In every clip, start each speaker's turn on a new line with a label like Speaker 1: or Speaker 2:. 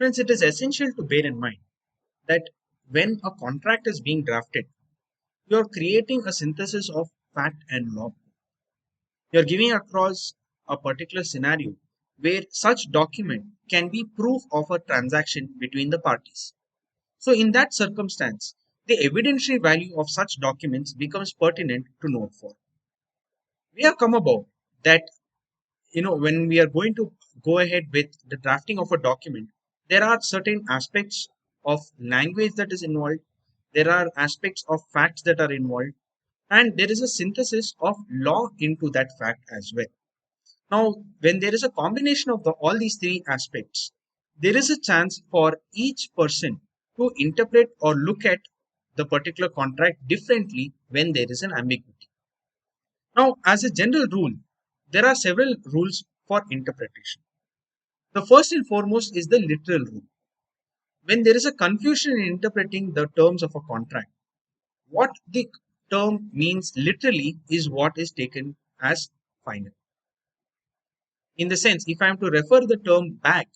Speaker 1: Friends, it is essential to bear in mind that when a contract is being drafted, you are creating a synthesis of fact and law. You are giving across a particular scenario where such document can be proof of a transaction between the parties. So, in that circumstance, the evidentiary value of such documents becomes pertinent to note for. We have come about that when we are going to go ahead with the drafting of a document, there are certain aspects of language that is involved, there are aspects of facts that are involved, and there is a synthesis of law into that fact as well. Now, when there is a combination of all these three aspects, there is a chance for each person to interpret or look at the particular contract differently when there is an ambiguity. Now, as a general rule, there are several rules for interpretation. The first and foremost is the literal rule. When there is a confusion in interpreting the terms of a contract, what the term means literally is what is taken as final. In the sense, if I am to refer the term bag,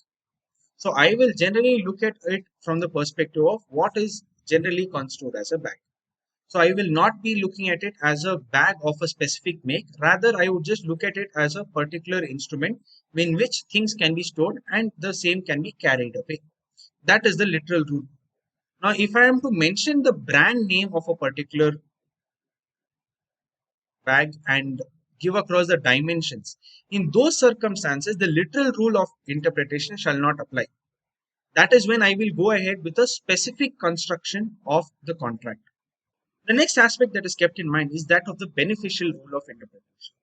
Speaker 1: so I will generally look at it from the perspective of what is generally construed as a bag. So I will not be looking at it as a bag of a specific make. Rather, I would just look at it as a particular instrument in which things can be stored and the same can be carried away. That is the literal rule. Now, if I am to mention the brand name of a particular bag and give across the dimensions, in those circumstances, the literal rule of interpretation shall not apply. That is when I will go ahead with a specific construction of the contract. The next aspect that is kept in mind is that of the beneficial rule of interpretation.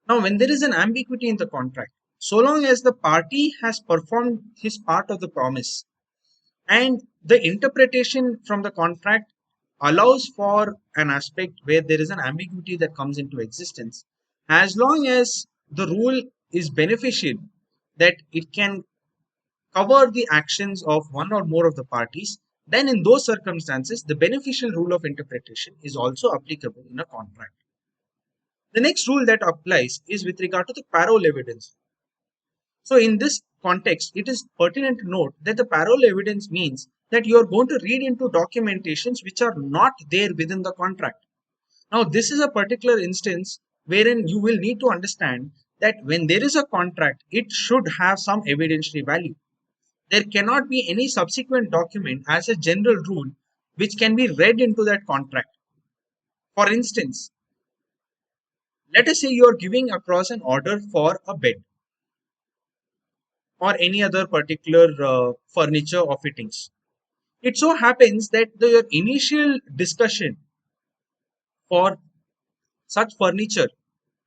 Speaker 1: Now, when there is an ambiguity in the contract, so long as the party has performed his part of the promise and the interpretation from the contract allows for an aspect where there is an ambiguity that comes into existence, as long as the rule is beneficial, that it can cover the actions of one or more of the parties, then in those circumstances, the beneficial rule of interpretation is also applicable in a contract. The next rule that applies is with regard to the parole evidence. So, in this context, it is pertinent to note that the parole evidence means that you are going to read into documentations which are not there within the contract. Now, this is a particular instance wherein you will need to understand that when there is a contract, it should have some evidentiary value. There cannot be any subsequent document as a general rule which can be read into that contract. For instance, let us say you are giving across an order for a bed or any other particular furniture or fittings. It so happens that your initial discussion for such furniture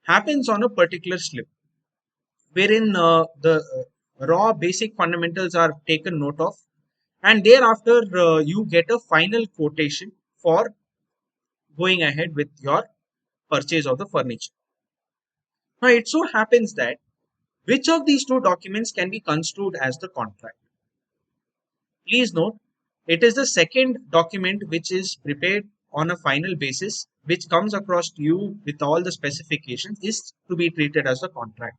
Speaker 1: happens on a particular slip, wherein the raw basic fundamentals are taken note of, and thereafter you get a final quotation for going ahead with your purchase of the furniture. Now, it so happens that which of these two documents can be construed as the contract? Please note, it is the second document which is prepared on a final basis, which comes across to you with all the specifications, is to be treated as a contract.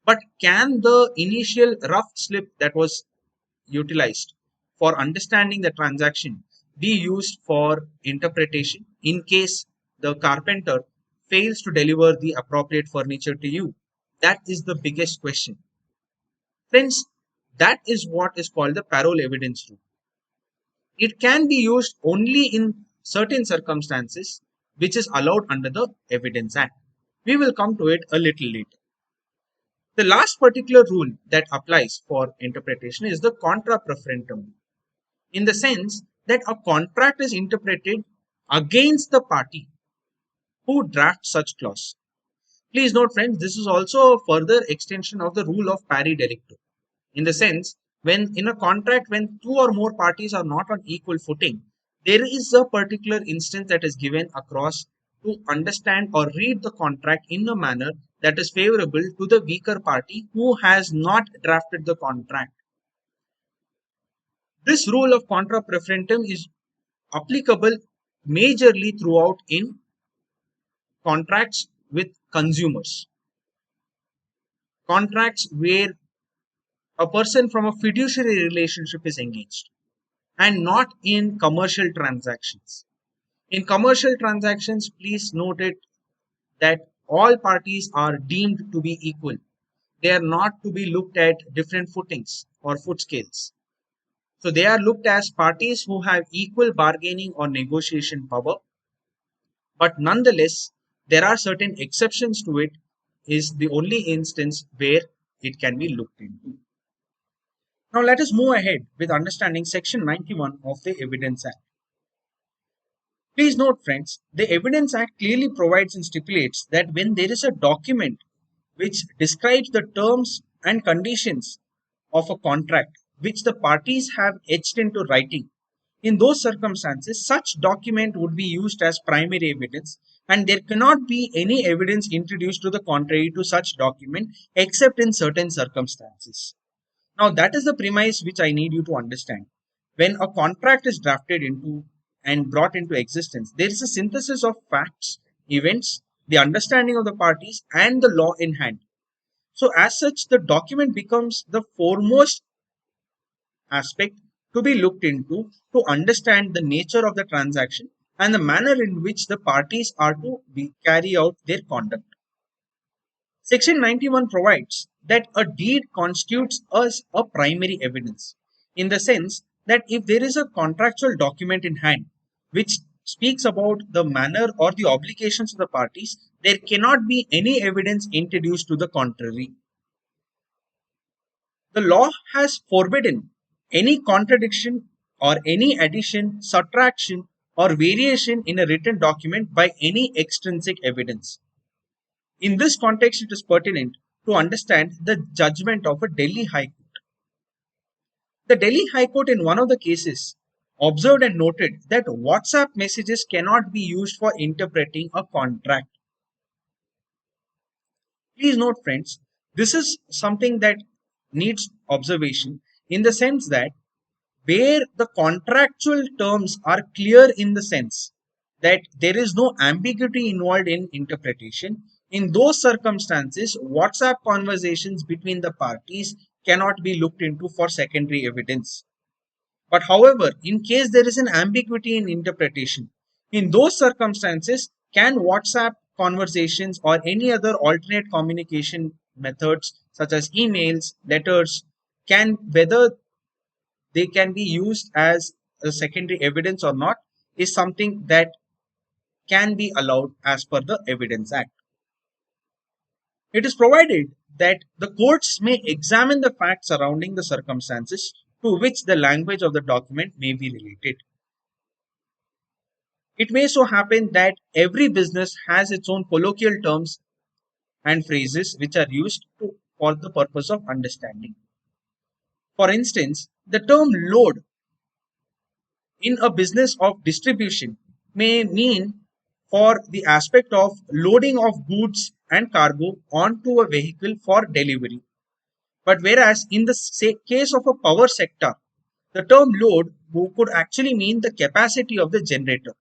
Speaker 1: But can the initial rough slip that was utilized for understanding the transaction be used for interpretation in case the carpenter fails to deliver the appropriate furniture to you? That is the biggest question. Friends, that is what is called the parole evidence rule. It can be used only in certain circumstances, which is allowed under the Evidence Act. We will come to it a little later. The last particular rule that applies for interpretation is the contra preferentum, in the sense that a contract is interpreted against the party who drafts such clause. Please note, friends, this is also a further extension of the rule of pari delicto, in the sense when in a contract, when two or more parties are not on equal footing, there is a particular instance that is given across to understand or read the contract in a manner that is favorable to the weaker party who has not drafted the contract. This rule of contra preferentum is applicable majorly throughout in contracts with consumers, contracts where a person from a fiduciary relationship is engaged and not in commercial transactions. In commercial transactions, please note it that all parties are deemed to be equal. They are not to be looked at different footings or foot scales. So they are looked as parties who have equal bargaining or negotiation power, but nonetheless, there are certain exceptions to it, is the only instance where it can be looked into. Now let us move ahead with understanding section 91 of the Evidence Act. Please note, friends, the Evidence Act clearly provides and stipulates that when there is a document which describes the terms and conditions of a contract which the parties have etched into writing, in those circumstances, such document would be used as primary evidence, and there cannot be any evidence introduced to the contrary to such document except in certain circumstances. Now, that is the premise which I need you to understand. When a contract is drafted into and brought into existence, there is a synthesis of facts, events, the understanding of the parties, and the law in hand. So, as such, the document becomes the foremost aspect to be looked into to understand the nature of the transaction and the manner in which the parties are to carry out their conduct. Section 91 provides that a deed constitutes us a primary evidence in the sense that if there is a contractual document in hand which speaks about the manner or the obligations of the parties, there cannot be any evidence introduced to the contrary. The law has forbidden any contradiction or any addition, subtraction, or variation in a written document by any extrinsic evidence. In this context, it is pertinent to understand the judgment of a Delhi High Court. The Delhi High Court, in one of the cases, observed and noted that WhatsApp messages cannot be used for interpreting a contract. Please note, friends, this is something that needs observation in the sense that where the contractual terms are clear in the sense that there is no ambiguity involved in interpretation, in those circumstances, WhatsApp conversations between the parties cannot be looked into for secondary evidence. But however, in case there is an ambiguity in interpretation, in those circumstances, can WhatsApp conversations or any other alternate communication methods such as emails, letters, can whether they can be used as a secondary evidence or not is something that can be allowed as per the Evidence Act. It is provided that the courts may examine the facts surrounding the circumstances to which the language of the document may be related. It may so happen that every business has its own colloquial terms and phrases which are used for the purpose of understanding. For instance, the term load in a business of distribution may mean for the aspect of loading of goods and cargo onto a vehicle for delivery. But whereas in the case of a power sector, the term load could actually mean the capacity of the generator.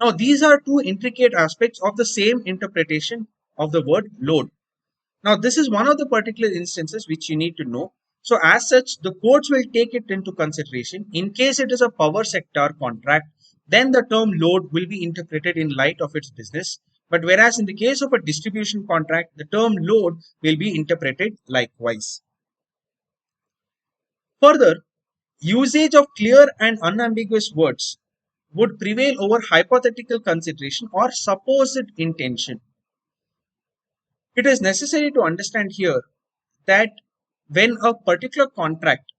Speaker 1: Now, these are two intricate aspects of the same interpretation of the word load. Now, this is one of the particular instances which you need to know. So, as such, the courts will take it into consideration. In case it is a power sector contract, then the term load will be interpreted in light of its business. But whereas in the case of a distribution contract, the term load will be interpreted likewise. Further, usage of clear and unambiguous words would prevail over hypothetical consideration or supposed intention. It is necessary to understand here that when a particular contract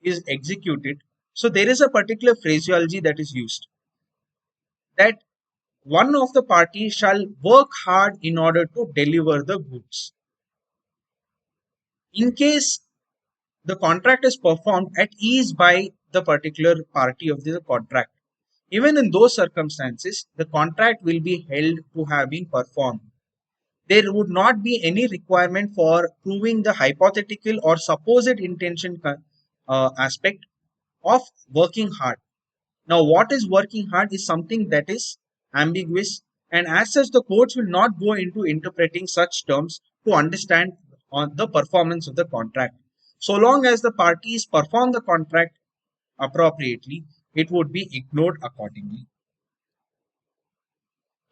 Speaker 1: is executed, so there is a particular phraseology that is used, that one of the parties shall work hard in order to deliver the goods. In case the contract is performed at ease by the particular party of the contract, even in those circumstances, the contract will be held to have been performed. There would not be any requirement for proving the hypothetical or supposed intention aspect of working hard. Now, what is working hard is something that is ambiguous, and as such, the courts will not go into interpreting such terms to understand on the performance of the contract. So long as the parties perform the contract appropriately, it would be ignored accordingly.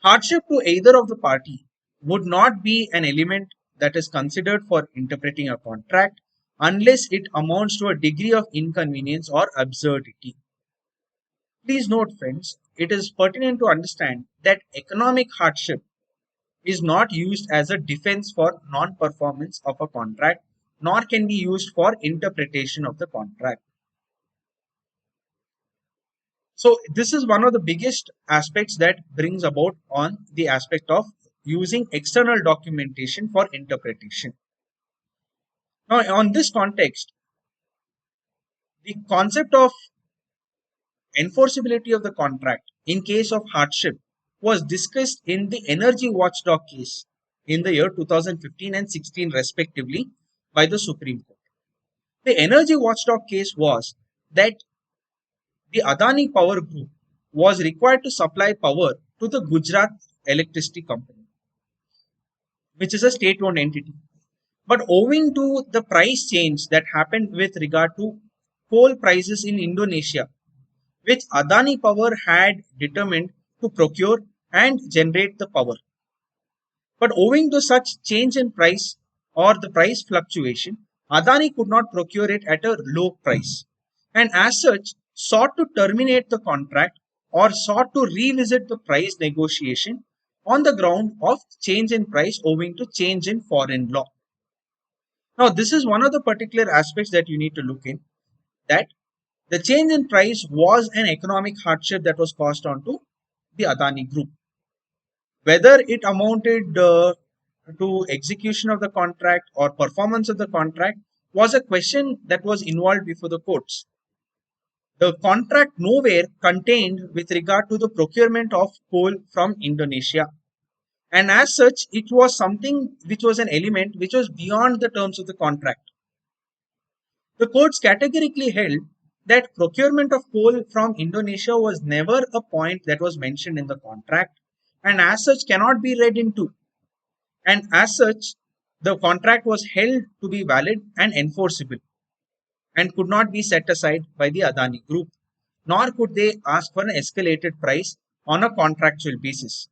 Speaker 1: Hardship to either of the party would not be an element that is considered for interpreting a contract unless it amounts to a degree of inconvenience or absurdity. Please note, friends, it is pertinent to understand that economic hardship is not used as a defense for non performance of a contract, nor can be used for interpretation of the contract. So, this is one of the biggest aspects that brings about on the aspect of using external documentation for interpretation. Now, on this context, the concept of enforceability of the contract in case of hardship was discussed in the energy watchdog case in the year 2015 and 16 respectively by the Supreme Court. The energy watchdog case was that the Adani Power Group was required to supply power to the Gujarat Electricity Company, which is a state-owned entity. But owing to the price change that happened with regard to coal prices in Indonesia, which Adani Power had determined to procure and generate the power. But owing to such change in price or the price fluctuation, Adani could not procure it at a low price, and as such sought to terminate the contract or sought to revisit the price negotiation on the ground of change in price owing to change in foreign law. Now, this is one of the particular aspects that you need to look in, that the change in price was an economic hardship that was caused onto the Adani group. Whether it amounted to execution of the contract or performance of the contract was a question that was involved before the courts. The contract nowhere contained with regard to the procurement of coal from Indonesia. And as such, it was something which was an element which was beyond the terms of the contract. The courts categorically held that procurement of coal from Indonesia was never a point that was mentioned in the contract, and as such cannot be read into. And as such, the contract was held to be valid and enforceable and could not be set aside by the Adani group, nor could they ask for an escalated price on a contractual basis.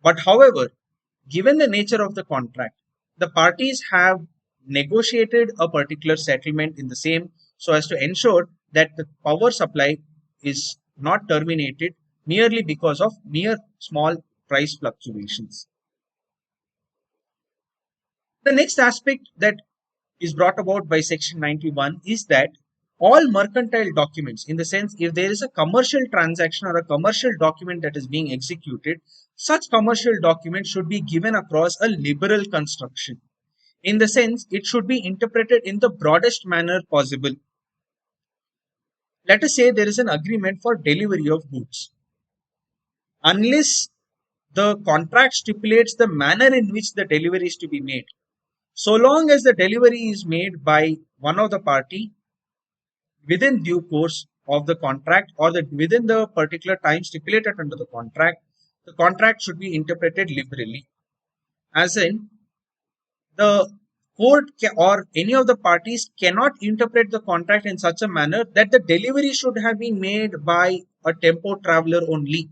Speaker 1: But however, given the nature of the contract, the parties have negotiated a particular settlement in the same so as to ensure that the power supply is not terminated merely because of mere small price fluctuations. The next aspect that is brought about by section 91 is that all mercantile documents, in the sense if there is a commercial transaction or a commercial document that is being executed, such commercial document should be given across a liberal construction. In the sense, it should be interpreted in the broadest manner possible. Let us say there is an agreement for delivery of goods. Unless the contract stipulates the manner in which the delivery is to be made, so long as the delivery is made by one of the party within due course of the contract or within the particular time stipulated under the contract should be interpreted liberally. As in, the court or any of the parties cannot interpret the contract in such a manner that the delivery should have been made by a tempo traveler only,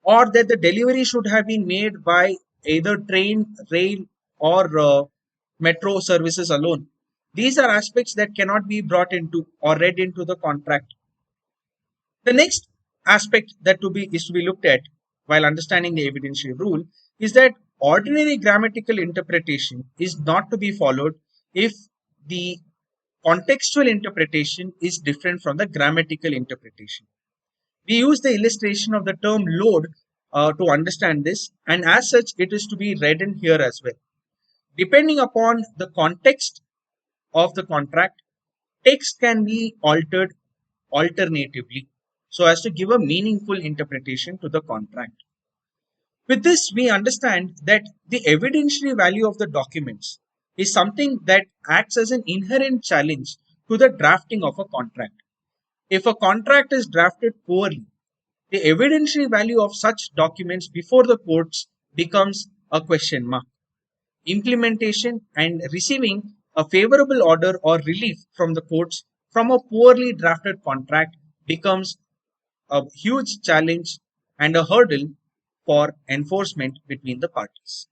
Speaker 1: or that the delivery should have been made by either train, rail, or metro services alone. These are aspects that cannot be brought into or read into the contract. The next aspect that is to be looked at while understanding the evidentiary rule is that ordinary grammatical interpretation is not to be followed if the contextual interpretation is different from the grammatical interpretation. We use the illustration of the term load to understand this, and as such it is to be read in here as well. Depending upon the context of the contract, text can be altered alternatively so as to give a meaningful interpretation to the contract. With this, we understand that the evidentiary value of the documents is something that acts as an inherent challenge to the drafting of a contract. If a contract is drafted poorly, the evidentiary value of such documents before the courts becomes a question mark. implementation and receiving a favorable order or relief from the courts from a poorly drafted contract becomes a huge challenge and a hurdle for enforcement between the parties.